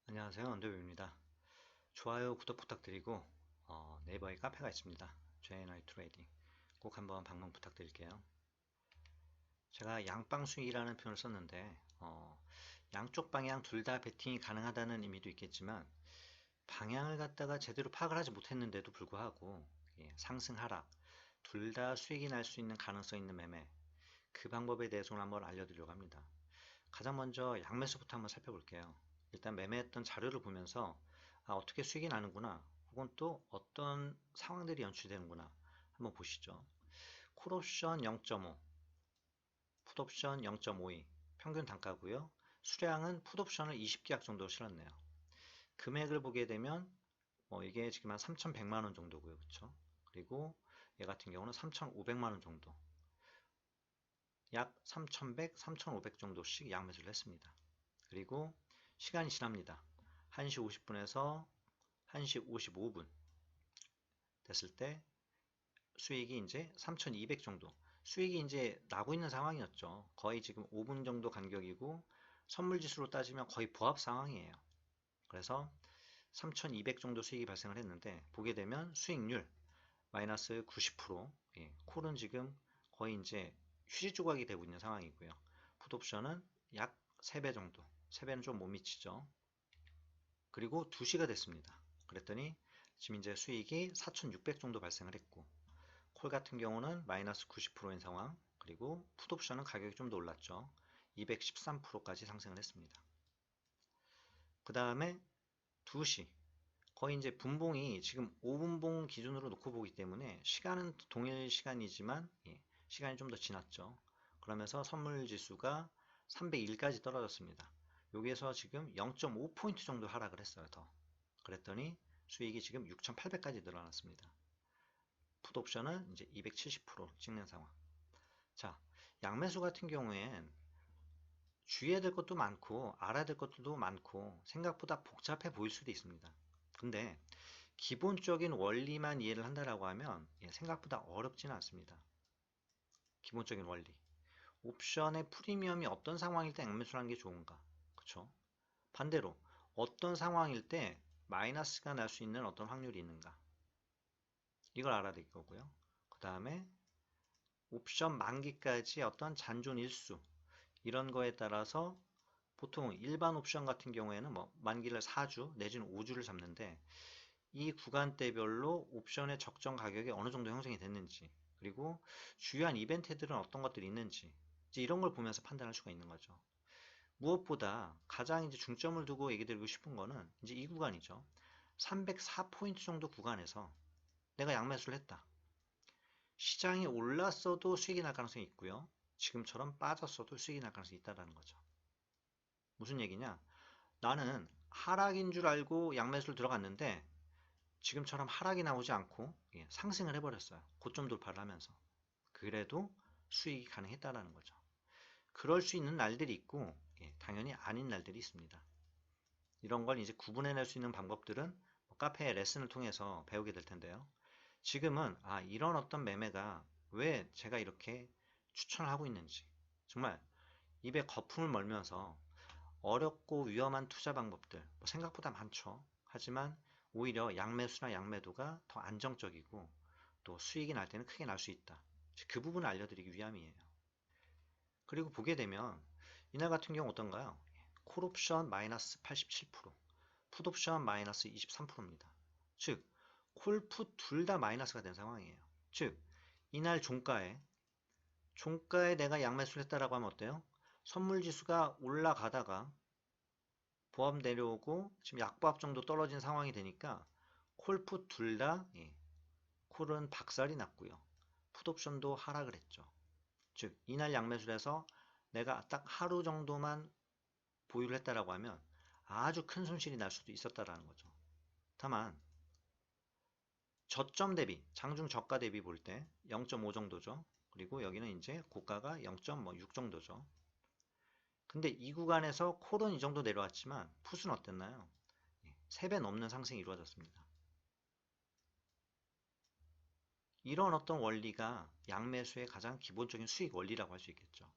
안녕하세요. 언더뷰입니다. 좋아요, 구독 부탁드리고 네이버에 카페가 있습니다. JNI 트레이딩 꼭 한번 방문 부탁드릴게요. 제가 양방수익이라는 표현을 썼는데 양쪽 방향 둘 다 베팅이 가능하다는 의미도 있겠지만 방향을 갖다가 제대로 파악을 하지 못했는데도 불구하고 상승 하락 둘 다 수익이 날 수 있는 가능성 있는 매매 그 방법에 대해서 오늘 한번 알려드리려고 합니다. 가장 먼저 양매수부터 한번 살펴볼게요. 일단 매매했던 자료를 보면서 어떻게 수익이 나는구나 혹은 또 어떤 상황들이 연출되는구나 한번 보시죠. 콜옵션 0.5, 풋옵션 0.52 평균 단가고요. 수량은 풋옵션을 20계약 정도 실었네요. 금액을 보게 되면 이게 지금 한 3,100만원 정도고요. 그쵸? 그리고 얘 같은 경우는 3,500만원 정도, 약 3,100, 3,500 정도씩 양매수를 했습니다. 그리고 시간이 지납니다. 1시 50분에서 1시 55분 됐을 때 수익이 이제 3,200 정도 수익이 이제 나고 있는 상황이었죠. 거의 지금 5분 정도 간격이고 선물 지수로 따지면 거의 부합 상황이에요. 그래서 3,200 정도 수익이 발생을 했는데 보게 되면 수익률 마이너스 90%, 콜은 지금 거의 이제 휴지 조각이 되고 있는 상황이고요. 풋옵션은 약 3배 정도, 3배는 좀 못 미치죠. 그리고 2시가 됐습니다. 그랬더니 지금 이제 수익이 4,600 정도 발생을 했고 콜 같은 경우는 마이너스 90%인 상황, 그리고 풋옵션은 가격이 좀 더 올랐죠. 213%까지 상승을 했습니다. 그 다음에 2시 거의 이제 분봉이 지금 5분봉 기준으로 놓고 보기 때문에 시간은 동일 시간이지만 시간이 좀 더 지났죠. 그러면서 선물 지수가 301까지 떨어졌습니다. 여기에서 지금 0.5포인트 정도 하락을 했어요. 더. 그랬더니 수익이 지금 6,800까지 늘어났습니다. 풋옵션은 이제 270% 찍는 상황. 자, 양매수 같은 경우엔 주의해야 될 것도 많고 알아야 될 것들도 많고 생각보다 복잡해 보일 수도 있습니다. 근데 기본적인 원리만 이해를 한다라고 하면 생각보다 어렵지는 않습니다. 기본적인 원리. 옵션의 프리미엄이 어떤 상황일 때 양매수를 하는 게 좋은가? 그쵸? 반대로 어떤 상황일 때 마이너스가 날 수 있는 어떤 확률이 있는가? 이걸 알아야 될 거고요. 그 다음에 옵션 만기까지 어떤 잔존 일수 이런 거에 따라서 보통 일반 옵션 같은 경우에는 뭐 만기를 4주 내지는 5주를 잡는데 이 구간대별로 옵션의 적정 가격이 어느 정도 형성이 됐는지, 그리고 주요한 이벤트들은 어떤 것들이 있는지 이제 이런 걸 보면서 판단할 수가 있는 거죠. 무엇보다 가장 이제 중점을 두고 얘기 드리고 싶은 거는 이제 이 구간이죠. 304포인트 정도 구간에서 내가 양매수를 했다. 시장이 올랐어도 수익이 날 가능성이 있고요. 지금처럼 빠졌어도 수익이 날 가능성이 있다는 거죠. 무슨 얘기냐? 나는 하락인 줄 알고 양매수를 들어갔는데 지금처럼 하락이 나오지 않고 상승을 해버렸어요. 고점 돌파를 하면서. 그래도 수익이 가능했다는 거죠. 그럴 수 있는 날들이 있고 당연히 아닌 날들이 있습니다. 이런 걸 이제 구분해낼 수 있는 방법들은 카페의 레슨을 통해서 배우게 될 텐데요. 지금은 이런 어떤 매매가 왜 제가 이렇게 추천을 하고 있는지 정말 입에 거품을 멀면서 어렵고 위험한 투자 방법들 생각보다 많죠. 하지만 오히려 양매수나 양매도가 더 안정적이고 또 수익이 날 때는 크게 날 수 있다. 그 부분을 알려드리기 위함이에요. 그리고 보게 되면 이날 같은 경우 어떤가요? 콜옵션 마이너스 87%, 풋옵션 마이너스 23%입니다. 즉, 콜풋 둘 다 마이너스가 된 상황이에요. 즉, 이날 종가에 내가 양매수를 했다라고 하면 어때요? 선물 지수가 올라가다가 보합 내려오고 지금 약보합 정도 떨어진 상황이 되니까 콜풋 둘 다 콜은 박살이 났고요. 풋옵션도 하락을 했죠. 즉 이날 양매수를 해서 내가 딱 하루 정도만 보유를 했다라고 하면 아주 큰 손실이 날 수도 있었다라는 거죠. 다만 저점 대비, 장중 저가 대비 볼 때 0.5 정도죠. 그리고 여기는 이제 고가가 0.6 정도죠. 근데 이 구간에서 콜은 이 정도 내려왔지만 풋은 어땠나요? 3배 넘는 상승이 이루어졌습니다. 이런 어떤 원리가 양매수의 가장 기본적인 수익 원리라고 할 수 있겠죠.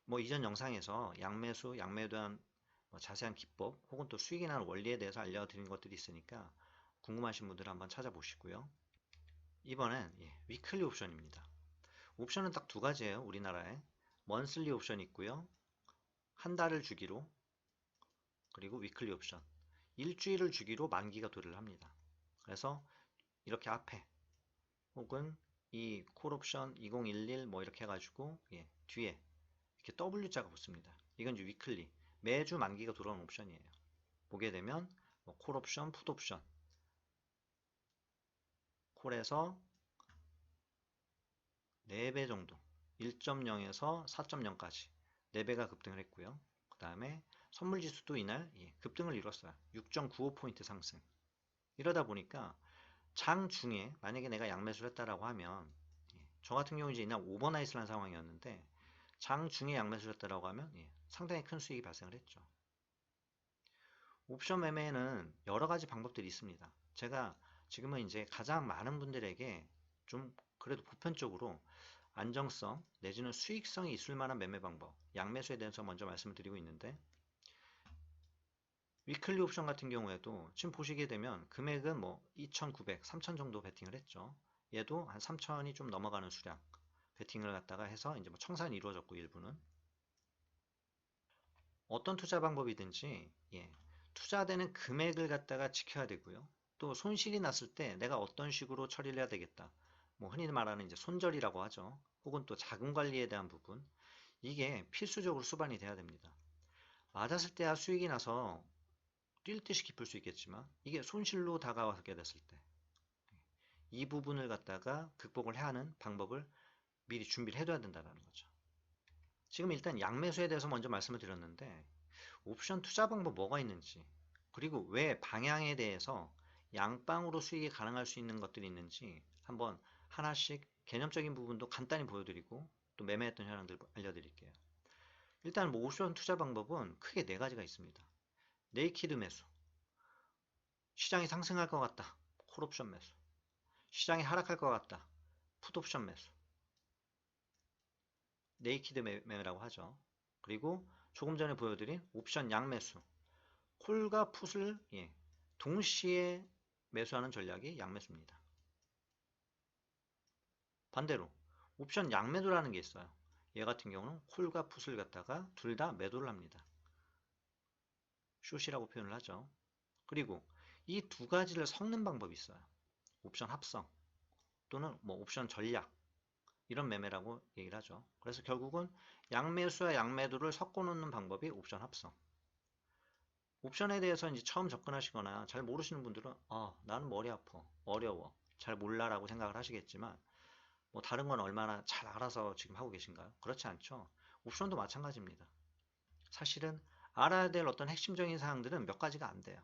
뭐 이전 영상에서 양매수, 양매도한 자세한 기법 혹은 또 수익이 나는 원리에 대해서 알려드린 것들이 있으니까 궁금하신 분들은 한번 찾아보시고요. 이번엔 위클리 옵션입니다. 옵션은 딱 두 가지예요. 우리나라에 먼슬리 옵션이 있고요. 한 달을 주기로, 그리고 위클리 옵션 일주일을 주기로 만기가 도래를 합니다. 그래서 이렇게 앞에 혹은 이 콜옵션 2011 뭐 이렇게 해가지고 뒤에 이렇게 W자가 붙습니다. 이건 이제 위클리 매주 만기가 돌아오는 옵션이에요. 보게 되면 뭐 콜옵션, 풋옵션 콜에서 4배 정도 1.0에서 4.0까지 4배가 급등을 했고요. 그 다음에 선물지수도 이날 급등을 이뤘어요. 6.95포인트 상승. 이러다 보니까 장 중에 만약에 내가 양매수를 했다라고 하면 저 같은 경우 이제 이날 오버나이트를 한 상황이었는데 장 중에 양매수를 했다라고 하면 상당히 큰 수익이 발생을 했죠. 옵션 매매에는 여러 가지 방법들이 있습니다. 제가 지금은 이제 가장 많은 분들에게 좀 그래도 보편적으로 안정성 내지는 수익성이 있을 만한 매매 방법, 양매수에 대해서 먼저 말씀을 드리고 있는데 위클리 옵션 같은 경우에도 지금 보시게 되면 금액은 뭐 2,900, 3,000 정도 베팅을 했죠. 얘도 한 3,000이 좀 넘어가는 수량 베팅을 갖다가 해서 이제 뭐 청산이 이루어졌고 일부는 어떤 투자 방법이든지 투자되는 금액을 갖다가 지켜야 되고요. 또 손실이 났을 때 내가 어떤 식으로 처리를 해야 되겠다. 뭐 흔히 말하는 이제 손절이라고 하죠. 혹은 또 자금 관리에 대한 부분 이게 필수적으로 수반이 돼야 됩니다. 맞았을 때야 수익이 나서 뛸 듯이 기쁠 수 있겠지만 이게 손실로 다가가게 됐을 때 이 부분을 갖다가 극복을 해야 하는 방법을 미리 준비를 해둬야 된다는 거죠. 지금 일단 양매수에 대해서 먼저 말씀을 드렸는데 옵션 투자 방법 뭐가 있는지 그리고 왜 방향에 대해서 양방으로 수익이 가능할 수 있는 것들이 있는지 한번 하나씩 개념적인 부분도 간단히 보여드리고 또 매매했던 현황들 알려드릴게요. 일단 뭐 옵션 투자 방법은 크게 4가지가 있습니다. 네이키드 매수, 시장이 상승할 것 같다, 콜옵션 매수, 시장이 하락할 것 같다, 풋옵션 매수, 네이키드 매매라고 하죠. 그리고 조금 전에 보여드린 옵션 양매수, 콜과 풋을 동시에 매수하는 전략이 양매수입니다. 반대로 옵션 양매도라는 게 있어요. 얘 같은 경우는 콜과 풋을 갖다가 둘 다 매도를 합니다. 숏이라고 표현을 하죠. 그리고 이 두 가지를 섞는 방법이 있어요. 옵션 합성 또는 뭐 옵션 전략 이런 매매라고 얘기를 하죠. 그래서 결국은 양매수와 양매도를 섞어 놓는 방법이 옵션 합성. 옵션에 대해서 이제 처음 접근하시거나 잘 모르시는 분들은 나는 머리 아파, 어려워, 잘 몰라라고 생각을 하시겠지만 뭐 다른 건 얼마나 잘 알아서 지금 하고 계신가요? 그렇지 않죠. 옵션도 마찬가지입니다. 사실은 알아야 될 어떤 핵심적인 사항들은 몇 가지가 안 돼요.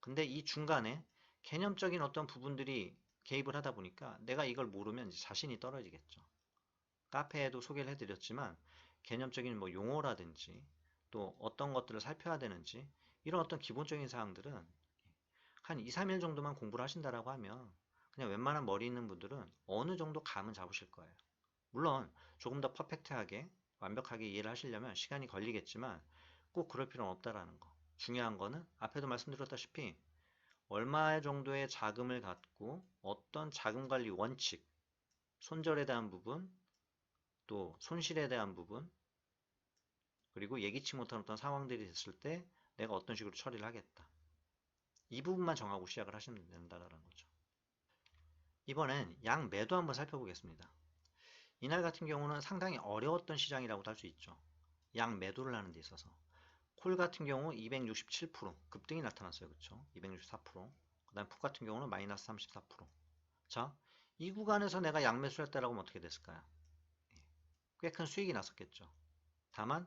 근데 이 중간에 개념적인 어떤 부분들이 개입을 하다 보니까 내가 이걸 모르면 이제 자신이 떨어지겠죠. 카페에도 소개를 해드렸지만 개념적인 뭐 용어라든지 또 어떤 것들을 살펴야 되는지 이런 어떤 기본적인 사항들은 한 2, 3일 정도만 공부를 하신다라고 하면 그냥 웬만한 머리 있는 분들은 어느 정도 감은 잡으실 거예요. 물론 조금 더 퍼펙트하게 완벽하게 이해를 하시려면 시간이 걸리겠지만 꼭 그럴 필요는 없다라는 거. 중요한 거는 앞에도 말씀드렸다시피 얼마 정도의 자금을 갖고 어떤 자금 관리 원칙, 손절에 대한 부분, 또 손실에 대한 부분, 그리고 예기치 못한 어떤 상황들이 됐을 때 내가 어떤 식으로 처리를 하겠다. 이 부분만 정하고 시작을 하시면 된다는 거죠. 이번엔 양 매도 한번 살펴보겠습니다. 이날 같은 경우는 상당히 어려웠던 시장이라고도 할 수 있죠. 양 매도를 하는 데 있어서. 콜 같은 경우 267% 급등이 나타났어요. 그쵸? 264%. 그 다음 풋 같은 경우는 마이너스 34%. 자, 이 구간에서 내가 양매수를 했다라고 하면 어떻게 됐을까요? 꽤 큰 수익이 났었겠죠. 다만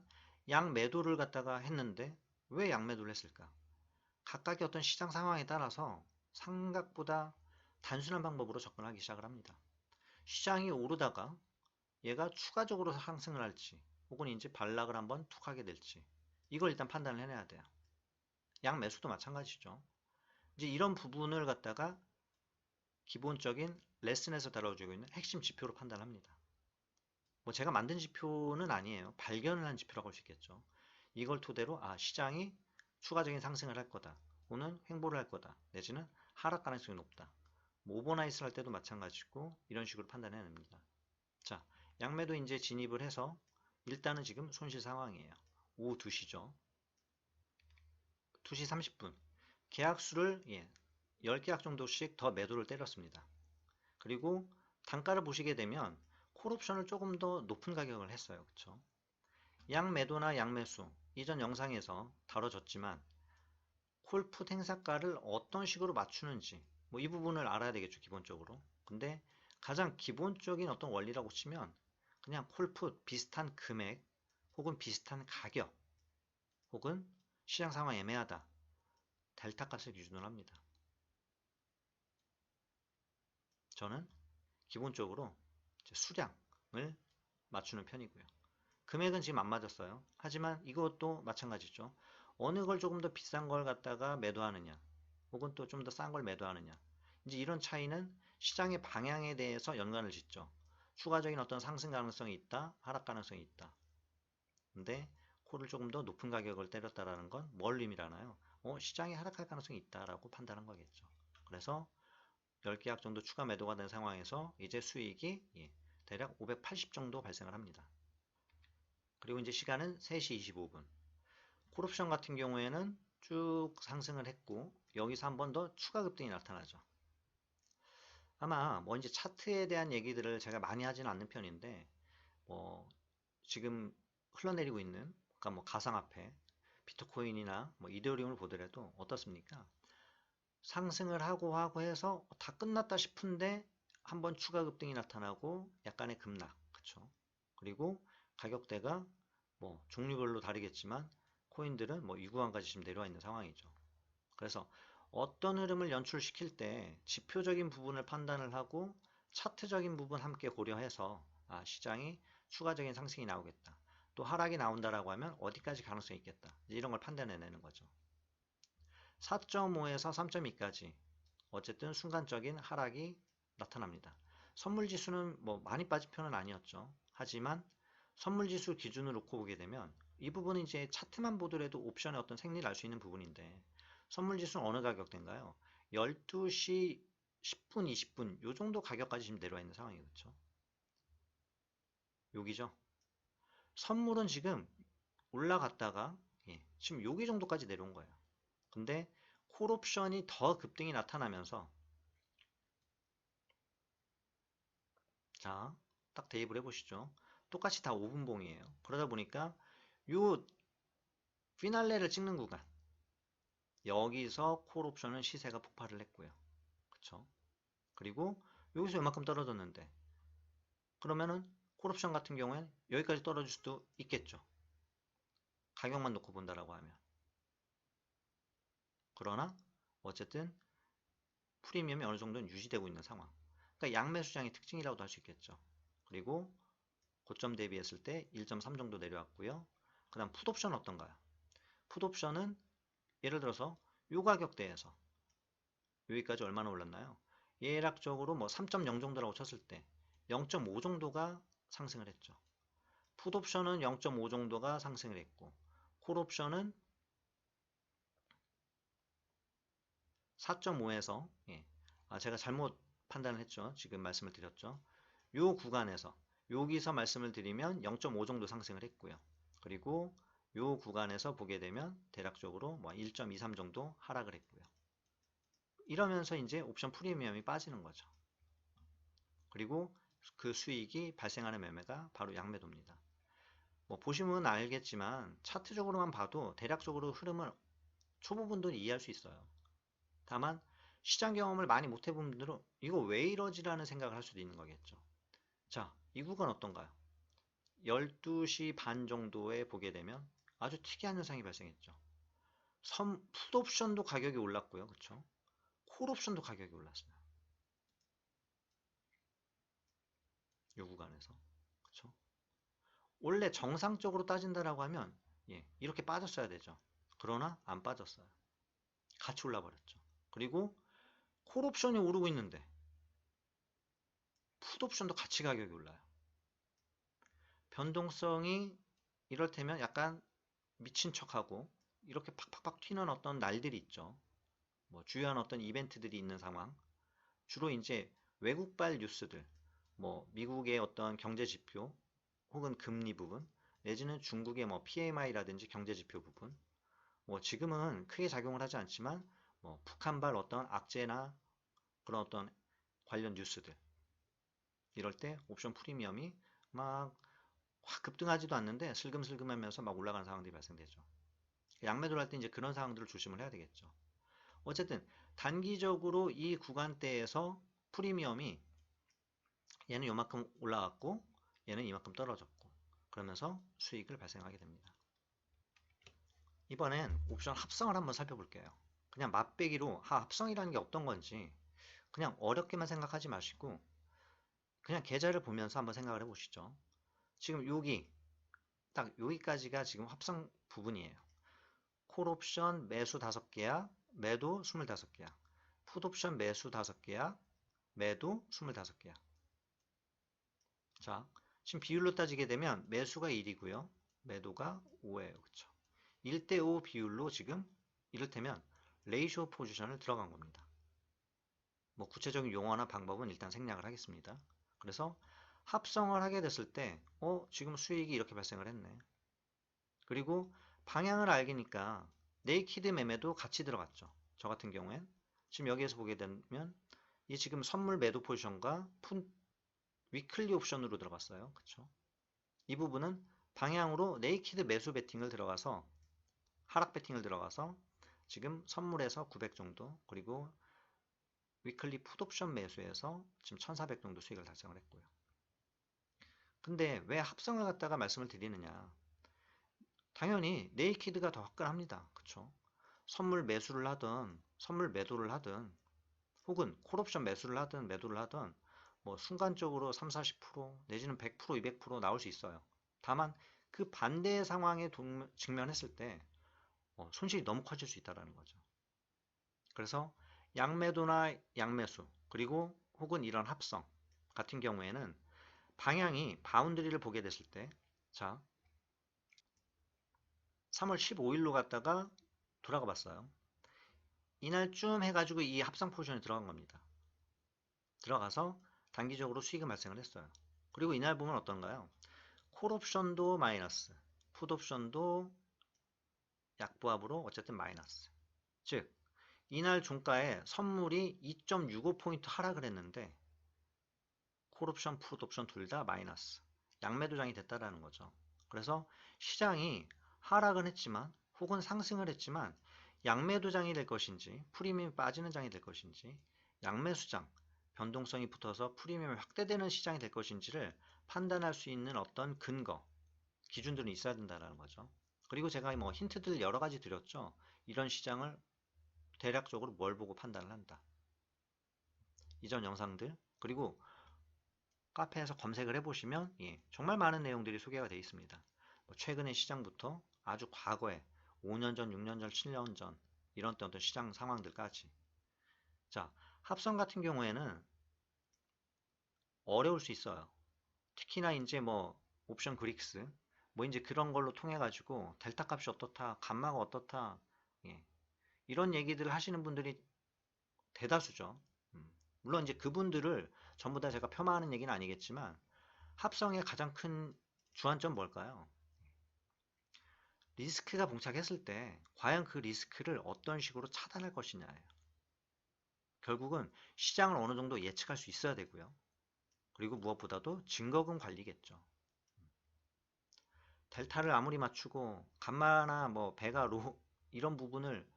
양매도를 갖다가 했는데 왜 양매도를 했을까? 각각의 어떤 시장 상황에 따라서 생각보다 단순한 방법으로 접근하기 시작을 합니다. 시장이 오르다가 얘가 추가적으로 상승을 할지 혹은 이제 반락을 한번 툭 하게 될지 이걸 일단 판단을 해내야 돼요. 양매수도 마찬가지죠. 이제 이런 부분을 갖다가 기본적인 레슨에서 다뤄주고 있는 핵심 지표로 판단합니다. 뭐 제가 만든 지표는 아니에요. 발견을 한 지표라고 할 수 있겠죠. 이걸 토대로 시장이 추가적인 상승을 할 거다. 또는 횡보를 할 거다. 내지는 하락 가능성이 높다. 뭐 오버나이스 할 때도 마찬가지고 이런 식으로 판단해야 됩니다. 자, 양매도 이제 진입을 해서 일단은 지금 손실 상황이에요. 오후 2시죠. 2시 30분. 계약수를 10계약 정도씩 더 매도를 때렸습니다. 그리고 단가를 보시게 되면 콜옵션을 조금 더 높은 가격을 했어요. 그쵸? 양매도나 양매수 이전 영상에서 다뤄졌지만 콜풋 행사가를 어떤 식으로 맞추는지 뭐 이 부분을 알아야 되겠죠. 기본적으로. 근데 가장 기본적인 어떤 원리라고 치면 그냥 콜풋 비슷한 금액 혹은 비슷한 가격 혹은 시장 상황 애매하다. 델타 값을 기준으로 합니다. 저는 기본적으로 수량을 맞추는 편이고요. 금액은 지금 안 맞았어요. 하지만 이것도 마찬가지죠. 어느 걸 조금 더 비싼 걸 갖다가 매도하느냐 혹은 또 좀 더 싼 걸 매도하느냐 이제 이런 차이는 시장의 방향에 대해서 연관을 짓죠. 추가적인 어떤 상승 가능성이 있다, 하락 가능성이 있다. 근데 콜을 조금 더 높은 가격을 때렸다라는 건 뭘 의미하나요? 시장이 하락할 가능성이 있다라고 판단한 거겠죠. 그래서 10계약 정도 추가 매도가 된 상황에서 이제 수익이 대략 580 정도 발생을 합니다. 그리고 이제 시간은 3시 25분. 콜옵션 같은 경우에는 쭉 상승을 했고 여기서 한 번 더 추가 급등이 나타나죠. 아마 뭐 이제 차트에 대한 얘기들을 제가 많이 하지는 않는 편인데 뭐 지금 흘러내리고 있는 그러니까 뭐 가상화폐, 비트코인이나 뭐 이더리움을 보더라도 어떻습니까? 상승을 하고 해서 다 끝났다 싶은데 한번 추가 급등이 나타나고 약간의 급락, 그쵸? 그리고 가격대가 뭐 종류별로 다르겠지만 코인들은 뭐 이 구간까지 지금 내려와 있는 상황이죠. 그래서 어떤 흐름을 연출시킬 때 지표적인 부분을 판단을 하고 차트적인 부분 함께 고려해서 시장이 추가적인 상승이 나오겠다. 또 하락이 나온다라고 하면 어디까지 가능성이 있겠다. 이런 걸 판단해내는 거죠. 4.5에서 3.2까지 어쨌든 순간적인 하락이 나타납니다. 선물지수는 뭐 많이 빠진 편은 아니었죠. 하지만 선물지수 기준으로 놓고 보게 되면 이 부분은 이제 차트만 보더라도 옵션의 어떤 생리를 알 수 있는 부분인데 선물지수는 어느 가격대인가요? 12시 10분, 20분 요 정도 가격까지 지금 내려와 있는 상황이겠죠. 여기죠. 선물은 지금 올라갔다가 지금 여기 정도까지 내려온 거예요. 근데 콜옵션이 더 급등이 나타나면서 자, 딱 대입을 해보시죠. 똑같이 다 5분봉이에요. 그러다 보니까 요 피날레를 찍는 구간 여기서 콜옵션은 시세가 폭발을 했고요. 그쵸? 그리고 여기서 이만큼 떨어졌는데 그러면은 콜옵션 같은 경우에는 여기까지 떨어질 수도 있겠죠. 가격만 놓고 본다라고 하면. 그러나 어쨌든 프리미엄이 어느 정도는 유지되고 있는 상황. 그러니까 양매수장의 특징이라고도 할 수 있겠죠. 그리고 고점 대비했을 때 1.3 정도 내려왔고요. 그 다음 풋옵션은 어떤가요? 풋옵션은 예를 들어서 요 가격대에서 여기까지 얼마나 올랐나요? 예략적으로 뭐 3.0 정도라고 쳤을 때 0.5 정도가 상승을 했죠. 풋옵션은 0.5 정도가 상승을 했고 콜옵션은 4.5에서 제가 잘못 판단을 했죠. 지금 말씀을 드렸죠. 요 구간에서 여기서 말씀을 드리면 0.5 정도 상승을 했고요. 그리고 요 구간에서 보게 되면 대략적으로 뭐 1.23 정도 하락을 했고요. 이러면서 이제 옵션 프리미엄이 빠지는 거죠. 그리고 그 수익이 발생하는 매매가 바로 양매도입니다. 뭐 보시면 알겠지만 차트적으로만 봐도 대략적으로 흐름을 초보 분들은 이해할 수 있어요. 다만 시장 경험을 많이 못 해본 분들은 이거 왜 이러지라는 생각을 할 수도 있는 거겠죠. 자, 이 구간 어떤가요? 12시 반 정도에 보게 되면 아주 특이한 현상이 발생했죠. 풋옵션도 가격이 올랐고요. 그쵸? 콜옵션도 가격이 올랐어요. 이 구간에서. 그쵸? 원래 정상적으로 따진다라고 하면 이렇게 빠졌어야 되죠. 그러나 안 빠졌어요. 같이 올라 버렸죠. 그리고 콜옵션이 오르고 있는데 풋옵션도 같이 가격이 올라요. 변동성이 이럴 테면 약간 미친 척하고 이렇게 팍팍팍 튀는 어떤 날들이 있죠. 뭐 주요한 어떤 이벤트들이 있는 상황. 주로 이제 외국발 뉴스들, 뭐 미국의 어떤 경제 지표 혹은 금리 부분, 내지는 중국의 뭐 PMI라든지 경제 지표 부분, 뭐 지금은 크게 작용을 하지 않지만 뭐 북한발 어떤 악재나 그런 어떤 관련 뉴스들 이럴 때 옵션 프리미엄이 막 확 급등하지도 않는데 슬금슬금 하면서 막 올라가는 상황들이 발생되죠. 양매도를 할 때 이제 그런 상황들을 조심을 해야 되겠죠. 어쨌든 단기적으로 이 구간대에서 프리미엄이 얘는 요만큼 올라갔고 얘는 이만큼 떨어졌고 그러면서 수익을 발생하게 됩니다. 이번엔 옵션 합성을 한번 살펴볼게요. 그냥 맛배기로 합성이라는 게 어떤 건지 그냥 어렵게만 생각하지 마시고 그냥 계좌를 보면서 한번 생각을 해보시죠. 지금 여기 딱 여기까지가 지금 합성 부분이에요. 콜옵션 매수 5계약, 매도 25계약. 풋옵션 매수 5계약, 매도 25계약. 자, 지금 비율로 따지게 되면 매수가 1이고요. 매도가 5예요. 그쵸? 1대5 비율로 지금 이를테면 레이쇼 포지션을 들어간 겁니다. 뭐 구체적인 용어나 방법은 일단 생략을 하겠습니다. 그래서 합성을 하게 됐을 때 지금 수익이 이렇게 발생을 했네. 그리고 방향을 알기니까 네이키드 매매도 같이 들어갔죠. 저 같은 경우엔 지금 여기에서 보게 되면 이 지금 선물 매도 포지션과 위클리 옵션으로 들어갔어요. 그쵸? 이 부분은 방향으로 네이키드 매수 베팅을 들어가서 하락 베팅을 들어가서 지금 선물에서 900 정도 그리고 위클리 풋옵션 매수에서 지금 1400 정도 수익을 달성을 했고요. 근데 왜 합성을 갖다가 말씀을 드리느냐? 당연히 네이키드가 더 화끈합니다. 그쵸? 선물 매수를 하든 선물 매도를 하든 혹은 콜옵션 매수를 하든 매도를 하든 뭐 순간적으로 3, 40% 내지는 100%, 200% 나올 수 있어요. 다만 그 반대의 상황에 직면했을 때 손실이 너무 커질 수 있다는 거죠. 그래서 양매도나 양매수 그리고 혹은 이런 합성 같은 경우에는 방향이 바운드리를 보게 됐을 때 자, 3월 15일로 갔다가 돌아가 봤어요. 이날쯤 해가지고 이 합성 포지션에 들어간 겁니다. 들어가서 단기적으로 수익을 발생을 했어요. 그리고 이날 보면 어떤가요? 콜옵션도 마이너스, 풋옵션도 약보합으로 어쨌든 마이너스. 즉, 이날 종가에 선물이 2.65포인트 하락을 했는데 콜옵션, 풋옵션 둘 다 마이너스. 양매도장이 됐다라는 거죠. 그래서 시장이 하락은 했지만 혹은 상승을 했지만 양매도장이 될 것인지 프리미엄이 빠지는 장이 될 것인지 양매수장, 변동성이 붙어서 프리미엄이 확대되는 시장이 될 것인지를 판단할 수 있는 어떤 근거, 기준들은 있어야 된다는 거죠. 그리고 제가 뭐 힌트들 여러 가지 드렸죠. 이런 시장을 대략적으로 뭘 보고 판단을 한다. 이전 영상들 그리고 카페에서 검색을 해보시면 정말 많은 내용들이 소개가 되어 있습니다. 뭐 최근의 시장부터 아주 과거에 5년 전, 6년 전, 7년 전 이런 어떤 시장 상황들까지 자, 합성 같은 경우에는 어려울 수 있어요. 특히나 이제 뭐 옵션 그릭스 뭐 이제 그런 걸로 통해 가지고 델타 값이 어떻다, 감마가 어떻다 이런 얘기들을 하시는 분들이 대다수죠. 물론 이제 그분들을 전부 다 제가 폄하하는 얘기는 아니겠지만 합성의 가장 큰 주안점 뭘까요? 리스크가 봉착했을 때 과연 그 리스크를 어떤 식으로 차단할 것이냐예요. 결국은 시장을 어느 정도 예측할 수 있어야 되고요. 그리고 무엇보다도 증거금 관리겠죠. 델타를 아무리 맞추고 감마나 뭐 베가 로 이런 부분을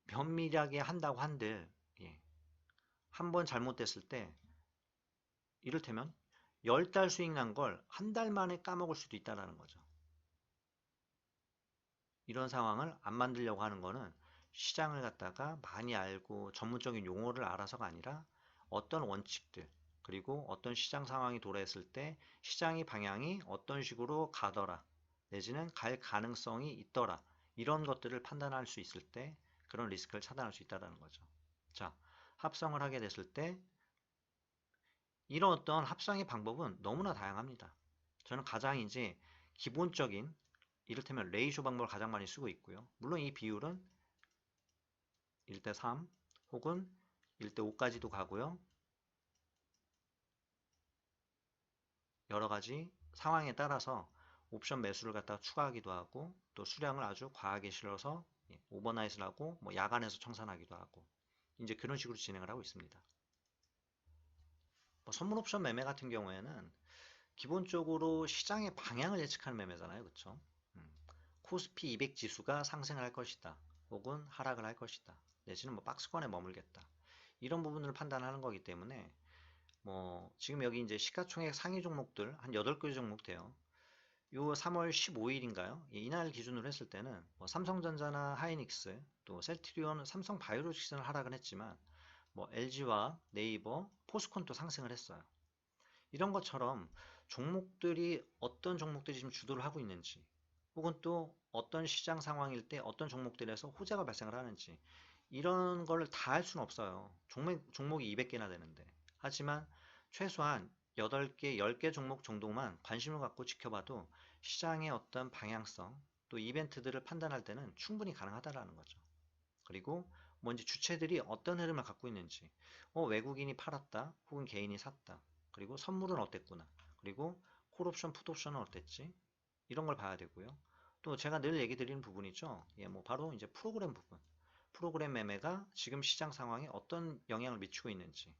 면밀하게 한다고 한들 한번 잘못됐을 때 이를테면 10달 수익 난 걸 한 달 만에 까먹을 수도 있다는 거죠. 이런 상황을 안 만들려고 하는 거는 시장을 갖다가 많이 알고 전문적인 용어를 알아서가 아니라 어떤 원칙들 그리고 어떤 시장 상황이 도래했을 때 시장의 방향이 어떤 식으로 가더라 내지는 갈 가능성이 있더라 이런 것들을 판단할 수 있을 때 그런 리스크를 차단할 수 있다는 거죠. 자, 합성을 하게 됐을 때 이런 어떤 합성의 방법은 너무나 다양합니다. 저는 가장 이제 기본적인 이를테면 레이쇼 방법을 가장 많이 쓰고 있고요. 물론 이 비율은 1대 3 혹은 1대 5까지도 가고요. 여러 가지 상황에 따라서 옵션 매수를 갖다가 추가하기도 하고 또 수량을 아주 과하게 실어서 오버나잇을 하고 뭐 야간에서 청산하기도 하고 이제 그런 식으로 진행을 하고 있습니다. 뭐 선물 옵션 매매 같은 경우에는 기본적으로 시장의 방향을 예측하는 매매잖아요. 그렇죠? 코스피 200 지수가 상승을 할 것이다. 혹은 하락을 할 것이다. 내지는 뭐 박스권에 머물겠다. 이런 부분을 판단하는 거기 때문에 뭐 지금 여기 이제 시가총액 상위 종목들 한 8개 종목 돼요. 요 3월 15일인가요? 이날 기준으로 했을 때는 뭐 삼성전자나 하이닉스 또 셀트리온, 삼성바이오로직스는 하락을 했지만 뭐 LG와 네이버, 포스콘도 상승을 했어요. 이런 것처럼 종목들이 어떤 종목들이 지금 주도를 하고 있는지 혹은 또 어떤 시장 상황일 때 어떤 종목들에서 호재가 발생을 하는지 이런 걸 다 할 수는 없어요. 종목이 200개나 되는데. 하지만 최소한 8개, 10개 종목 정도만 관심을 갖고 지켜봐도 시장의 어떤 방향성 또 이벤트들을 판단할 때는 충분히 가능하다라는 거죠. 그리고 뭔지 주체들이 어떤 흐름을 갖고 있는지 외국인이 팔았다 혹은 개인이 샀다 그리고 선물은 어땠구나 그리고 콜옵션 풋옵션은 어땠지 이런 걸 봐야 되고요. 또 제가 늘 얘기 드리는 부분이죠. 뭐 바로 이제 프로그램 부분. 프로그램 매매가 지금 시장 상황에 어떤 영향을 미치고 있는지.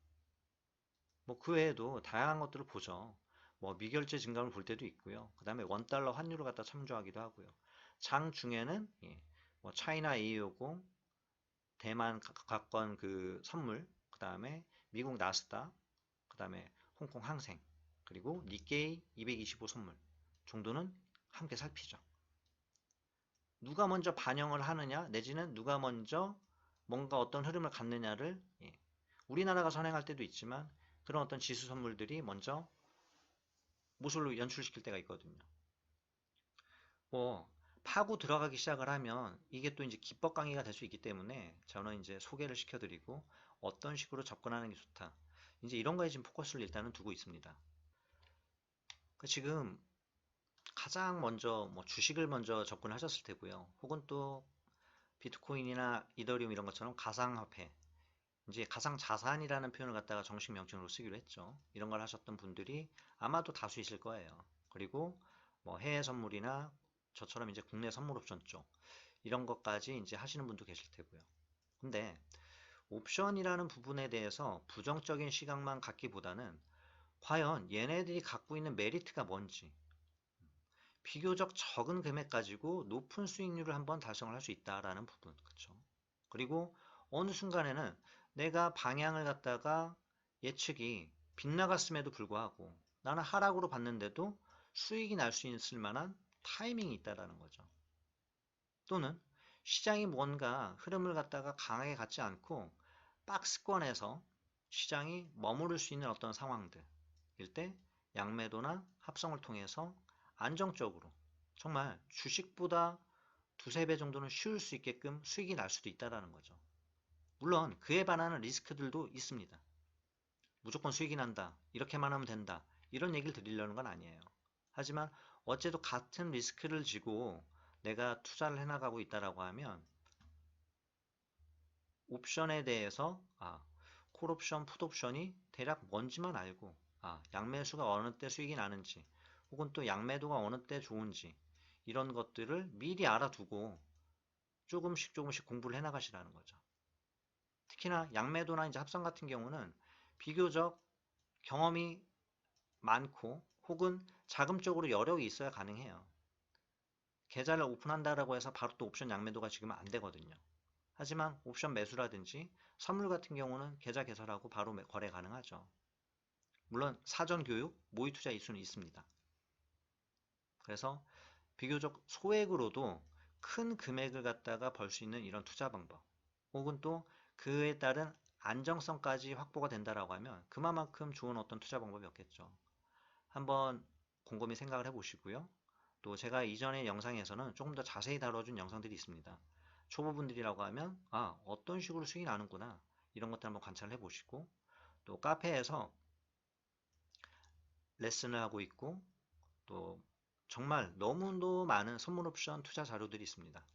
뭐 그 외에도 다양한 것들을 보죠. 뭐 미결제 증감을 볼 때도 있고요. 그 다음에 원달러 환율을 갖다 참조하기도 하고요. 장 중에는 뭐 차이나 A50, 대만 각권 그 선물, 그 다음에 미국 나스닥, 그 다음에 홍콩 항생, 그리고 니케이 225 선물 정도는 함께 살피죠. 누가 먼저 반영을 하느냐 내지는 누가 먼저 뭔가 어떤 흐름을 갖느냐를 우리나라가 선행할 때도 있지만 그런 어떤 지수 선물들이 먼저 모습을 연출시킬 때가 있거든요. 뭐 파고 들어가기 시작을 하면 이게 또 이제 기법 강의가 될 수 있기 때문에 저는 이제 소개를 시켜드리고 어떤 식으로 접근하는 게 좋다. 이제 이런 거에 지금 포커스를 일단은 두고 있습니다. 지금 가장 먼저 뭐 주식을 먼저 접근하셨을 테고요. 혹은 또 비트코인이나 이더리움 이런 것처럼 가상화폐, 이제 가상자산이라는 표현을 갖다가 정식 명칭으로 쓰기로 했죠. 이런 걸 하셨던 분들이 아마도 다수이실 거예요. 그리고 뭐 해외 선물이나 저처럼 이제 국내 선물 옵션 쪽 이런 것까지 이제 하시는 분도 계실 테고요. 근데 옵션이라는 부분에 대해서 부정적인 시각만 갖기보다는 과연 얘네들이 갖고 있는 메리트가 뭔지 비교적 적은 금액 가지고 높은 수익률을 한번 달성을 할 수 있다라는 부분, 그렇죠? 그리고 어느 순간에는 내가 방향을 갖다가 예측이 빗나갔음에도 불구하고 나는 하락으로 봤는데도 수익이 날 수 있을 만한 타이밍이 있다라는 거죠. 또는 시장이 뭔가 흐름을 갖다가 강하게 갖지 않고 박스권에서 시장이 머무를 수 있는 어떤 상황들일 때 양매도나 합성을 통해서 안정적으로 정말 주식보다 두세 배 정도는 쉬울 수 있게끔 수익이 날 수도 있다는 거죠. 물론 그에 반하는 리스크들도 있습니다. 무조건 수익이 난다. 이렇게만 하면 된다. 이런 얘기를 드리려는 건 아니에요. 하지만 어째도 같은 리스크를 지고 내가 투자를 해나가고 있다라고 하면 옵션에 대해서 콜옵션, 풋옵션이 대략 뭔지만 알고 양매수가 어느 때 수익이 나는지 혹은 또 양매도가 어느 때 좋은지 이런 것들을 미리 알아두고 조금씩 공부를 해나가시라는 거죠. 특히나 양매도나 이제 합성 같은 경우는 비교적 경험이 많고 혹은 자금적으로 여력이 있어야 가능해요. 계좌를 오픈한다라고 해서 바로 또 옵션 양매도가 지금 안 되거든요. 하지만 옵션 매수라든지 선물 같은 경우는 계좌 개설하고 바로 거래 가능하죠. 물론 사전 교육, 모의 투자 이수는 있습니다. 그래서 비교적 소액으로도 큰 금액을 갖다가 벌 수 있는 이런 투자 방법 혹은 또 그에 따른 안정성까지 확보가 된다라고 하면 그만큼 좋은 어떤 투자 방법이 없겠죠. 한번 곰곰이 생각을 해보시고요. 또 제가 이전의 영상에서는 조금 더 자세히 다뤄준 영상들이 있습니다. 초보분들이라고 하면 어떤 식으로 수익이 나는구나 이런 것들 한번 관찰을 해보시고 또 카페에서 레슨을 하고 있고 또 정말 너무도 많은 선물 옵션 투자 자료들이 있습니다.